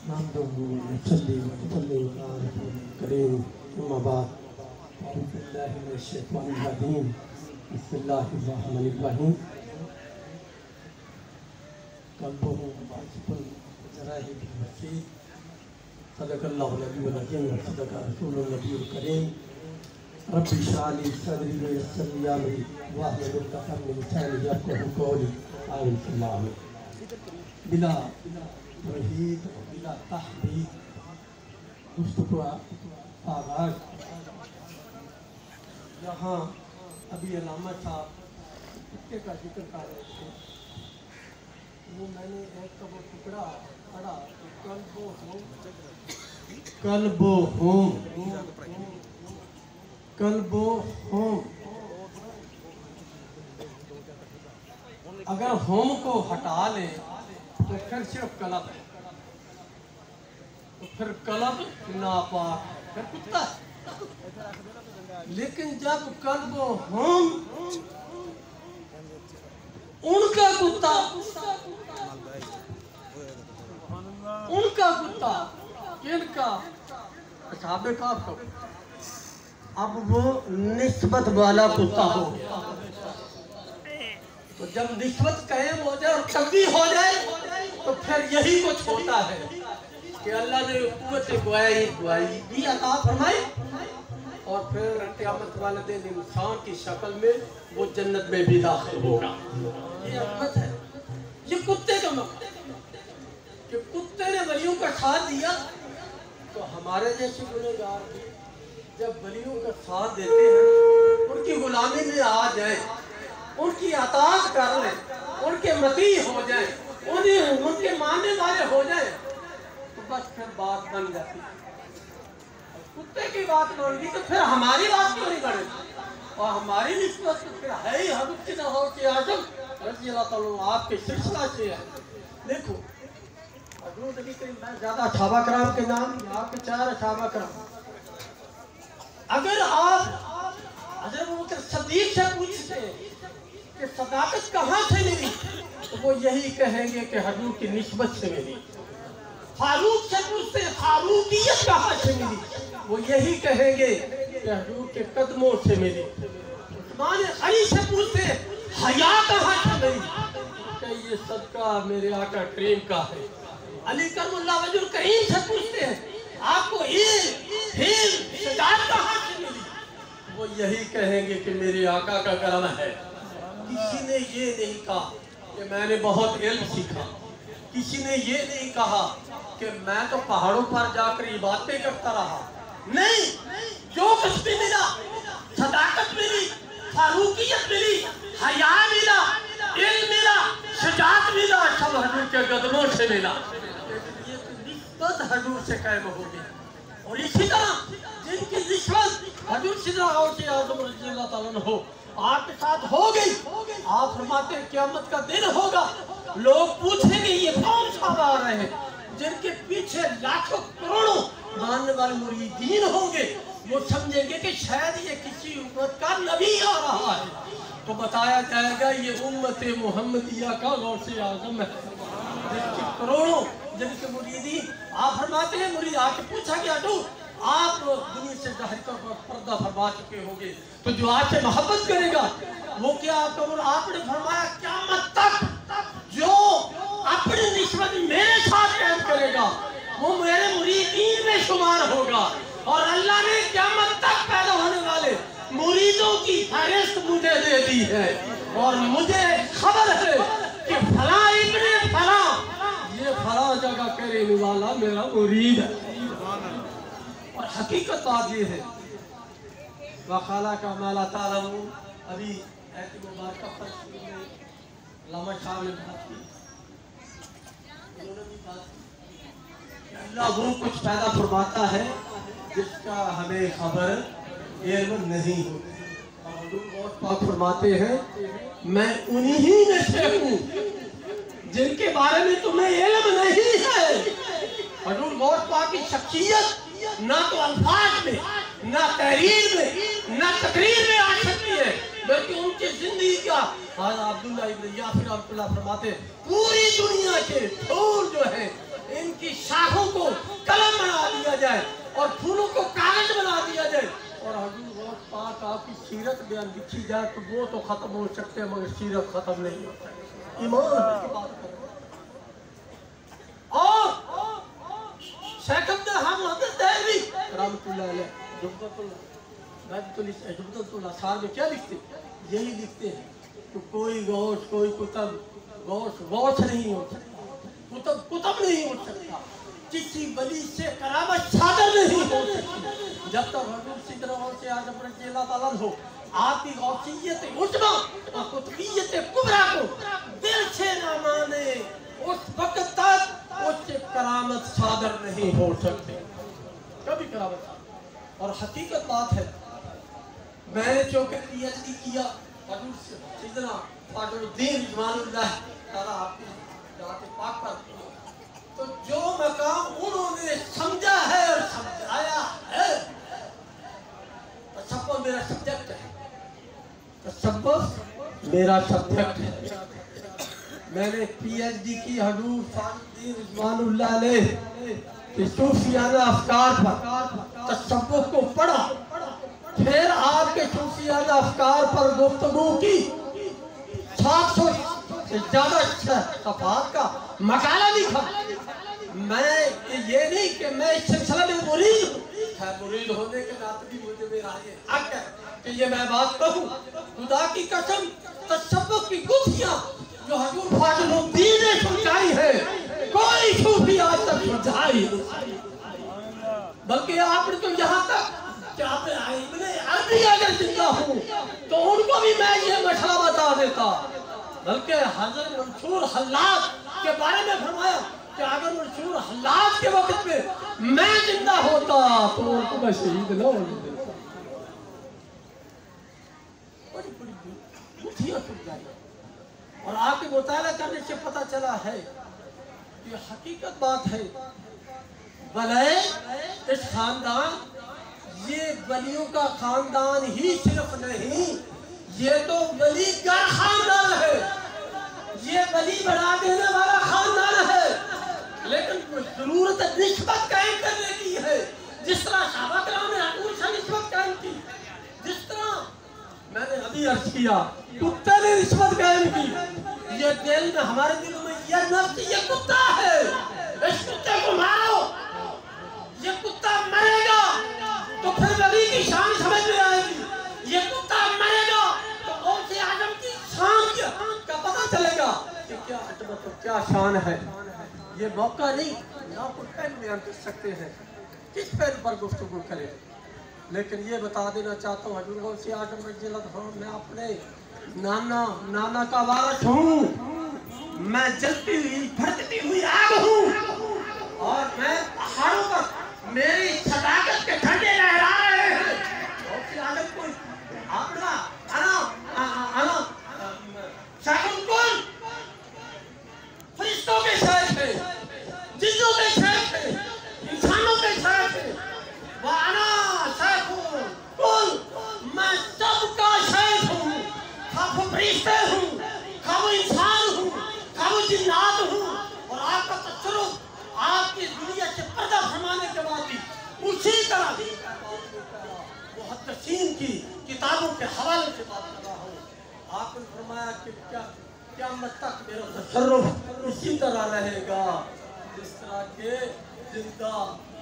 बिस्मिल्लाहिर्रहमानिर्रहीम। सदक़ल्लाहुल अज़ीज़ुल हकीम व सदक़ रसूलुल नबीयुल करीम। रब्बि इश्रह ली सदरी व यस्सिर ली अमरी वाहलुल उक़दतम मिन लिसानी यफ़क़हू क़ौली। आमीन सुम्मा आमीन। बिला तौहीद बिला तहदीद गुफ्तगू आगाज़। यहाँ अभी अल्लामा साहब कुत्ते का जिक्र कर रहे थे, वो मैंने एक का वो टुकड़ा पढ़ा, कल्बो होम। अगर होम को हटा ले तो फिर सिर्फ कलब है, तो फिर कलब नापाक है, फिर कुत्ता है। लेकिन जब कल्बो होम उनका कुत्ता किनका असहाबे काफ का, अब वो निस्बत वाला कुत्ता हो गया। तो जब निस्बत कायम हो जाए और कल्बी हो जाए तो फिर यही कुछ होता है कि अल्लाह ने कुव्वत गुआई भी अता फरमाई और फिर क़यामत वाले दिन इंसान की शक्ल में वो जन्नत में भी दाखिल होगा। ये रहमत है, ये कुत्ते का मकसद कि कुत्ते ने वलियों का साथ दिया तो हमारे जैसे गुनहगार भी जब वलियों का साथ देते हैं, उनकी गुलामी में आ जाए, उनकी अताअत कर लें, उनके मती हो जाए, उनके मानने वाले हो जाए, तो बस फिर बात बन जाती है। कुत्ते की बात मान ली तो फिर हमारी बात क्यों नहीं बने? और हमारी निस्बत तो फिर है ही हज़रत आज़म रज़ी अल्लाह ताला आपके सिलसिला से है। देखो हज़रत नबी करीम, मैं ज़्यादा सहाबा कराम के नाम आपके 4 सहाबा कराम, अगर आप हज़रत अबू बकर सिद्दीक़ से पूछते कि सदाकत कहाँ से मिली तो वो यही कहेंगे कि हुजूर की निस्बत से मिली। फारूक से पूछते फारूकियत कहाँ से मिली, वो यही कहेंगे कि हुजूर के कदमों से मिली। उस्मान गनी से पूछते हया कहाँ से मिली, कि ये सदका मेरे आका करीम का है। अली करमुल्लाह वजहुल करीम से पूछते हैं आपको सजाद कहाँ से मिली, वो यही कहेंगे कि मेरे आका का करम है। किसी ने ये नहीं कहा कि मैंने बहुत इल्म सीखा, किसी ने ये नहीं कहा कि मैं तो पहाड़ों पर जाकर इबादतें करता रहा। नहीं, जो कुछ भी मिला, सदाकत मिली, फारूकियत मिली, हया मिला, इल्म मिला, शजाअत मिला, सब हुजूर के कदमों से मिला। ये तो निस्बत हुजूर से कायम हो गई। और इसी तरह जिनकी निस्बत हुजूर से आज़म रज़ी अल्लाह ताला अन्हु आपके साथ हो गई, आप फरमाते हैं क़यामत का दिन होगा, लोग पूछेंगे ये कौन साहब आ रहे हैं, जिनके पीछे लाखों करोड़ों मानने वाले मुरीदीन होंगे। वो समझेंगे कि शायद ये किसी उम्मत का नबी आ रहा है, तो बताया जाएगा ये उम्मत मुहम्मदिया का गौसे आज़म है, जिनके करोड़ों जिनके मुरीदीन। आप फरमाते हैं मुरीद आके पूछा कि अटू आप दुनिया से ज़ाहिर तौर पर पर्दा फरमा चुके होंगे, तो जो आपसे मोहब्बत करेगा वो क्या आपने फरमाया क़यामत तक जो अपनी निस्बत मेरे साथ कायम करेगा वो मेरे मुरीदीन में शुमार होगा। और अल्लाह ने क़यामत तक पैदा होने वाले मुरीदों की फहरिस्त मुझे दे दी है और मुझे खबर है कि फला इब्ने फला ये फला जगह करने वाला मेरा मुरीद है। और हकीकत बात ये है वखाला का माला तालम, अभी ऐसी मुबारक पर अल्लामा साहब ने बात की, उन्होंने भी बात की अल्लाह वो कुछ पैदा फरमाता है जिसका हमें खबर इल्म नहीं होती। और हुजूर बहुत पाक फरमाते हैं मैं उन्हीं में से हूँ जिनके बारे में तुम्हें इल्म नहीं है। हुजूर बहुत पाक की शख्सियत ना तो अल्फाज में, ना तहरीर में, ना तकरीर में आ सकती है, बल्कि उनकी जिंदगी का अब्दुल्लाह इब्न याफिर रहमतुल्लाह फरमाते पूरी दुनिया के फूल जो है इनकी शाखों को बयान लिखी जाए तो वो तो खत्म हो सकते हैं मगर सीरत खत्म नहीं हो सकती। ईमान की बात करो। और शेख अब्दुल हमीद देलवी रहमतुल्लाह अलैह जुबतुल असार में क्या लिखते, यही लिखते हैं कि कोई गौश कोई कुतब गौश नहीं हो सकता, कुतब नहीं हो सकता, किसी वली से करामत सादर नहीं हो सकती जब तक हुजूर सिद्दीक़ से आज़म रज़ियल्लाहु ताला हो आपकी गौसियत उज़्मा और कुतबियत कुबरा को दिल से न माने उस वक्त तक उससे करामत सादर नहीं हो सकते, कभी करामत सादर। और हकीकत बात है, मैंने चूंकि पीएचडी किया हुजूर सिद्दीक़ फाखरुद्दीन रिज़वानुल्लाह ताला आपकी ज़ात पाक पर, तो जो मकाम उन्होंने समझा है और समझाया है, तसव्वुफ मेरा सब्जेक्ट है, तसव्वुफ मेरा सब्जेक्ट है। मैंने पीएचडी की हुजूर फाखरुद्दीन रिज़वानुल्लाह अलैह के सूफियाना अफ़कार पर तसव्वुफ को पढ़ा, फिर आपके सूफियाना अफ़कार पर गुफ्तगू की, 700 से ज्यादा सफ़हात का मकाला लिखा। मैं ये नहीं कि मैं इस सिलसिले में मुरीद हूँ, मुरीद होने के नाते भी मुझे मेरा ये हक है कि ये मैं बात कहूँ। खुदा की कसम, तसव्वुफ की गुत्थियाँ जो हुजूर फाखरुद्दीन ने सुलझाई है, कोई सूफी आज तक सुलझाई नहीं। बल्कि आपने तो यहाँ तक कि आपने इब्ने अरबी अगर जिंदा हूँ तो उनको भी मैं ये मसला बता देता। बल्कि हज़रत मंसूर हल्लाज के बारे में फरमाया कि अगर मंसूर हल्लाज के वक्त में मैं जिंदा होता तो उनको मैं शहीद न होने देता। बड़ी बड़ी बुद्धियां सुलझाई और आपके मुताला करने से पता चला है कि हकीकत बात है, वलय इस खानदान, ये वलियों का खानदान ही सिर्फ नहीं, ये तो वली का खानदान है, ये वली बना देने वाला खानदान है। लेकिन जरूरत निस्बत कायम करने की है, जिस तरह सहाबा किराम ने हुजूर से निस्बत कायम की, जिस तरह मैंने अभी अर्ज किया कुत्ते ने निस्बत कायम की। ये दिल में, हमारे दिल में ये नफ्स, ये कुत्ता है, इस कुत्ते को मारो, ये कुत्ता मरेगा तो फिर वली की शान समझ में आएगी, ये कुत्ता मरेगा तो गौसे आज़म की शान का पता चलेगा कि क्या अजमत और क्या शान है। ये मौका नहीं, ना कोई पहल बयान कर सकते हैं, किस पहल पर गुफ्तगू करें। लेकिन ये बता देना चाहता हूँ हुजूर गौसे आज़म रज़ियल्लाहु अन्हु, मैं अपने नाना का वारिस हूँ, मैं जलती हुई भड़कती हुई आग हूँ और मैं पहाड़ों पर मेरी सदाकत के झंडे लहरा रहे हैं। गौसे आज़म कोई अपना फरिश्तों के शेख है, जिन्नों के शेख है, इंसानों के शेख है। वाना शेख हूँ कुल, मैं सबका शेख हूँ, खा वो फरिश्ते हूँ, खा वो इंसान हूँ, खा वो जिन्नात हूँ। और आपका तसर्रुफ आपकी दुनिया से पर्दा फरमाने के बाद भी उसी तरह मुहद्दिसीन की किताबों के हवाले से बात कर रहा हूँ। आपने फरमाया कि क़यामत तक मेरा तसर्रुफ इसी तरह रहेगा जिस तरह के जिंदा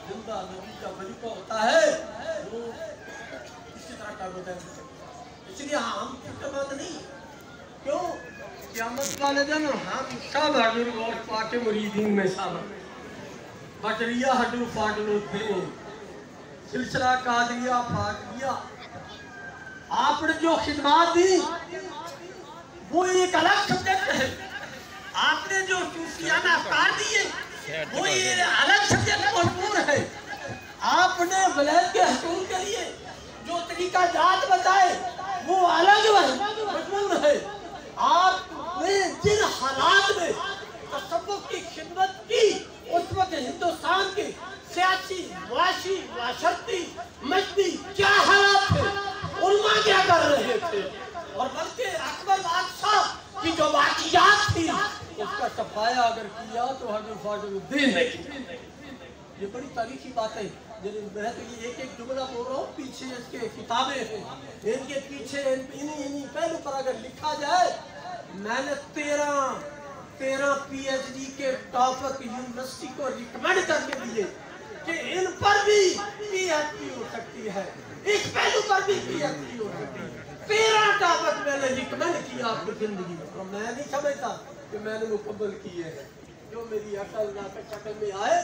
नबी का वजीफा होता है वो इसी तरह का होता है। इसलिए हम फिक्रमंद नहीं, क्यों? क़यामत वाले दिन हम सब हुजूर गौस पाक के मुरीदीन में शामिल, बजरिया हुजूर फाखरुद्दीन, सिलसिला कादरिया फाखरिया, आपने जो खिदमत दी वो एक अलग सब्जेक्ट है, आपने जो सूफियाना अफ़कार दिए वो ये अलग सब्जेक्ट मजबूर है, आपने वलैत के हसूल के लिए जो तरीका जात बताए वो अलग मजबूर है। आपने जिन हालात में तसव्वुफ की खिदमत की उस वक्त हिंदुस्तान के सियासी, मुआशी, माशरती, मजहबी क्या हालात थे, उलमा क्या कर रहे थे, और बल्कि अकबर बादशाह की जो बाकियात थी उसका सफाया अगर किया तो हुजूर फाखरुद्दीन ने किया। ये बड़ी तारीखी बात है। मैं तो ये एक जुमला बोल रहा हूँ, पीछे इसके किताबें हैं, इनके पीछे इन्हीं पहलू पर अगर लिखा जाए, मैंने 13 PhD के टॉपर यूनिवर्सिटी को रिकमेंड करके दिए कि इन पर भी PhD हो सकती है, इस पहलू पर भी PhD हो सकती है। 13 टॉपर मैंने रिकमेंड किया आपकी जिंदगी में, और मैं नहीं समझता कि मैंने मुकम्मल किए हैं। जो मेरी अकल नाकल शक्ल में आए,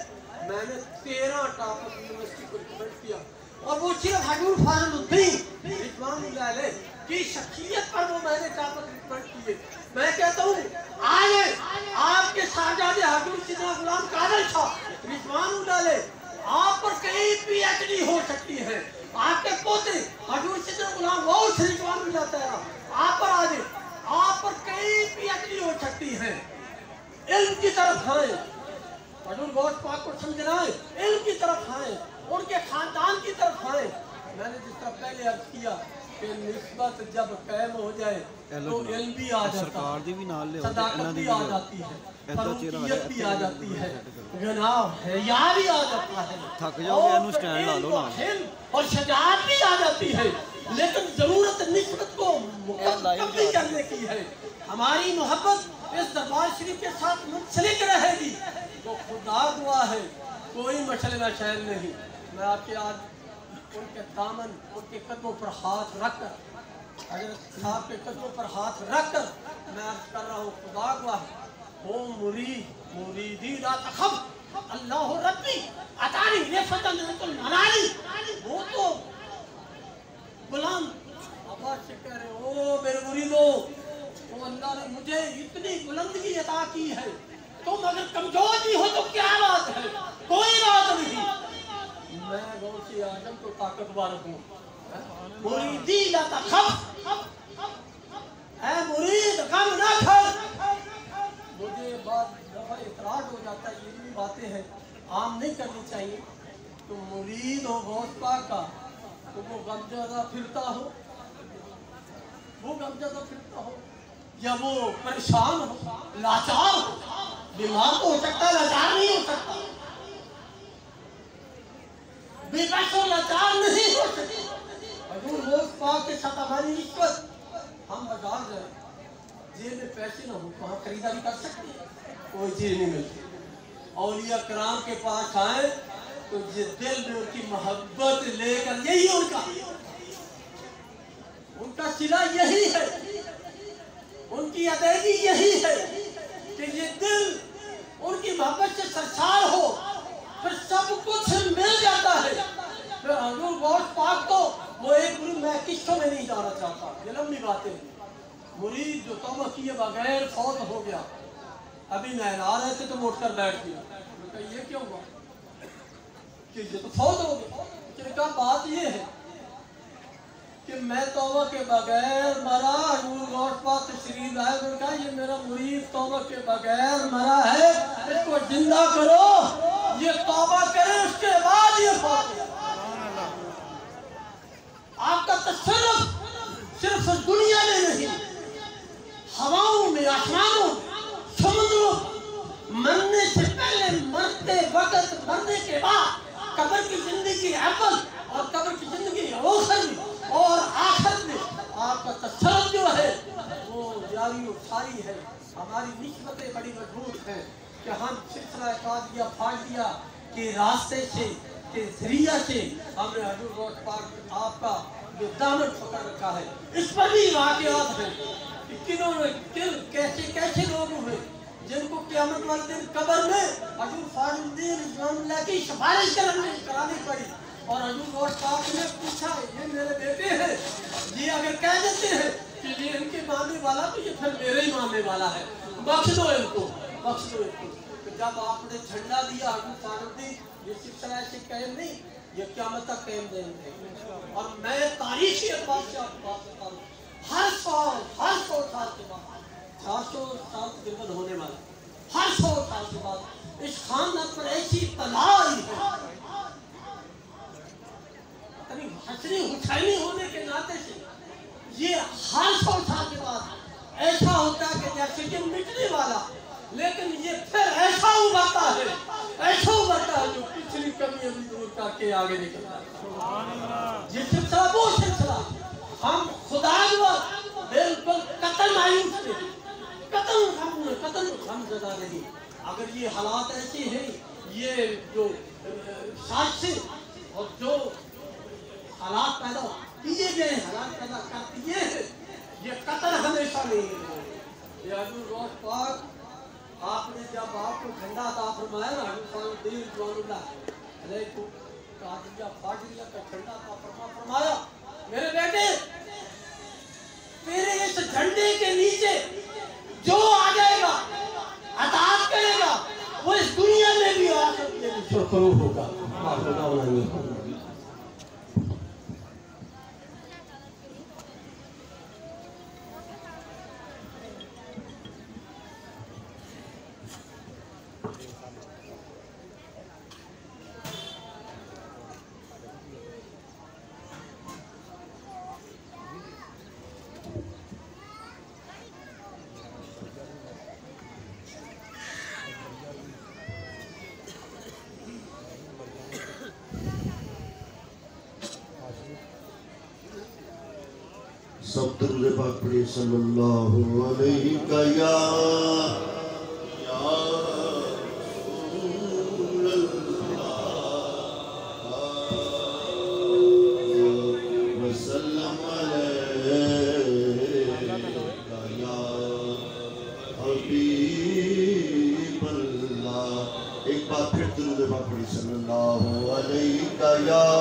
मैंने 13 टॉपर यूनिवर्सिटी को रिकमेंड किया, और वो सिर्फ हजूर फाजलुद्दीन रिजवानुल्लाह की शख्सियत पर वो मैंने टॉपर रिकमेंड किए। मैं कहता हूँ आज आपके साहबजादे हजूर सिद्दीक़ गुलाम कादर शाह रिजवानुल्लाह आप पर कई PhD हो सकती है। आपके पोते हजूर सिद्दीक़ गुलाम गौस रिजवानुल्लाह आप पर आज आप पर कई PhD हो सकती है। इल्म की तरफ आए, हजूर गौस पाक को समझना है, इल्म की तरफ आए, उनके खानदान की तरफ आए। मैंने जिस तरह पहले अर्ज किया कि निस्बत जब कायम हो जाए तो इल्म भी आ जाता है, सदाकत भी आ जाती है, फरूकियत भी आ जाती है, गनाह हया भी आ जाता है, और शजाअत भी आ जाती है। लेकिन जरूरत निस्बत को मुकम्मल करने की है। हमारी मोहब्बत इस दरबार शरीफ के साथ मुंसलिक रहेगी तो खुदा दुआ है, कोई मसला शैल नहीं। मैं आपके आज उनके दामन, उनके कदमों पर हाथ रखकर, हज़रत साहब के कदमों पर हाथ रखकर मैं अर्ज कर रहा हूँ, खुदा गवाह हो मुरीदी ला तखफ अल्लाह रब्बी अतानी रिफ़तन मनाली। वो तो गुलाम आवाज से कह रहे, ओ मेरे मुरीदो, तो अल्लाह ने मुझे इतनी बुलंदगी अता की है, तुम अगर कमजोर भी हो तो क्या बात है, कोई बात नहीं। मैं गौसे आजम तो ताकतवर हूँ। मुरीदी ला तखफ, ऐ मुरीद गम न कर। मुझे बात दफा इतराज हो जाता है, ये भी बातें हैं आम नहीं करनी चाहिए। तो मुरीद हो गौस पाक का, तो वो गमज़दा फिरता हो, या वो परेशान हो, लाचार हो, बीमार तो हो सकता है, लाचार नहीं हो सकता, बेबस और लाचार नहीं हो सकता। हजूर गौस पाक के साथ हमारी निस्बत, हम बाजार जाए, जेब में पैसे ना हो, वहाँ खरीदारी कर सकते हैं, कोई चीज नहीं मिलती। औलिया कराम के पास आए तो ये दिल में उनकी मोहब्बत लेकर, यही उनका सिला यही है, उनकी अदायगी यही है कि ये दिल उनकी मोहब्बत से सरसार हो, फिर सब कुछ मिल जाता है। फिर हजूर गौस पाक तो वो एक मैं किस्सों में नहीं जाना चाहता, ये लंबी बातें। मुरीद जो तौबा किए बगैर फौत हो गया, अभी नहला रहे थे तो उठ कर बैठ गया। ये क्यों हुआ कि ये तो फौत हो गया। क्या बात ये है कि मैं तौबा के बगैर मरा, हजूर गौस पाक तशरीफ लाए, उनका ये मेरा मुरीद तौबा के बगैर मरा है, इसको जिंदा करो, ये तौबा करे, उसके बाद ये फौत। आपका तसर्रुफ सिर्फ दुनिया में नहीं, हवाओं में, आसमानों, समुद्रों, मरने से पहले, मरते वक्त, मरने के बाद, कब्र की जिंदगी अव्वल और कब्र की जिंदगी और आखिर में आपका तसर्रुफ जो है वो जारी और सारी है। हमारी निस्बतें बड़ी मजबूत हैं कि हम सिलसिला कादिया फाजिया के रास्ते से, के जरिया से हमने हजूर गौस पाक आपका जो दामन पकड़ रखा है। इस पर भी वाक़यात हैं कि किन्होंने कैसे कैसे लोग हुए जिनको क़यामत वाले दिन कब्र में हजूर फाजलुद्दीन रिज़वानुल्लाह की सिफारिश करानी पड़ी, और हजूर गौस पाक ने पूछा, ये मेरे बेटे हैं, ये अगर कह देते हैं कि ये इनके मानने वाला तो ये फिर मेरे ही मानने वाला है, बख्श दो इनको, बख्श दो इनको। तो जब आपने झंडा दिया हजूर फाजलुद्दीन, ये सिलसिला ऐसे कायम नहीं, ये क़यामत तक कायम रहेंगे। और मैं तारीखी एतबार से आपको बात बता दूँ, हर 100 साल के बाद, 400 साल तकरीबन होने वाला, हर 100 साल के बाद इस खानदान पर ऐसी तलाई है, हसनी हुसैनी होने के नाते से ये हर 100 साल के बाद ऐसा होता है कि जैसे कि मिटने वाला, लेकिन ये फिर ऐसा उभरता है, ऐसा उभरता है जो पिछली कमी अभी दूर करके आगे निकल रहा है। ये सिलसिला वो सिलसिला हम खुदा बिल्कुल कतल मायूस थे, कतल हम जदा नहीं। अगर ये हालात ऐसे हैं, ये जो साजिशें और जो हालात पैदा किए गए, हालात पैदा कर दिए हैं, ये कतल हमेशा नहीं है। ये हजूर गौस पाक आपने जब आपको ठंडा अता फरमाया ना, हुसैन जवानुल्लाह अलैहि कादिया फाजिया का ठंडा अता फरमाया, मेरे बेटे तेरे इस झंडे के नीचे जो आ जाएगा, अताअत करेगा, वो इस दुनिया में भी आखिरत में भी सुरखरू होगा। सब दरूद पाक पढ़िए सल्लल्लाहु अलैहि या वसल्लम अलैका या हबीबल्लाह। एक बार फिर दरूद पाक पढ़िए सल्लल्लाहु अलैहि या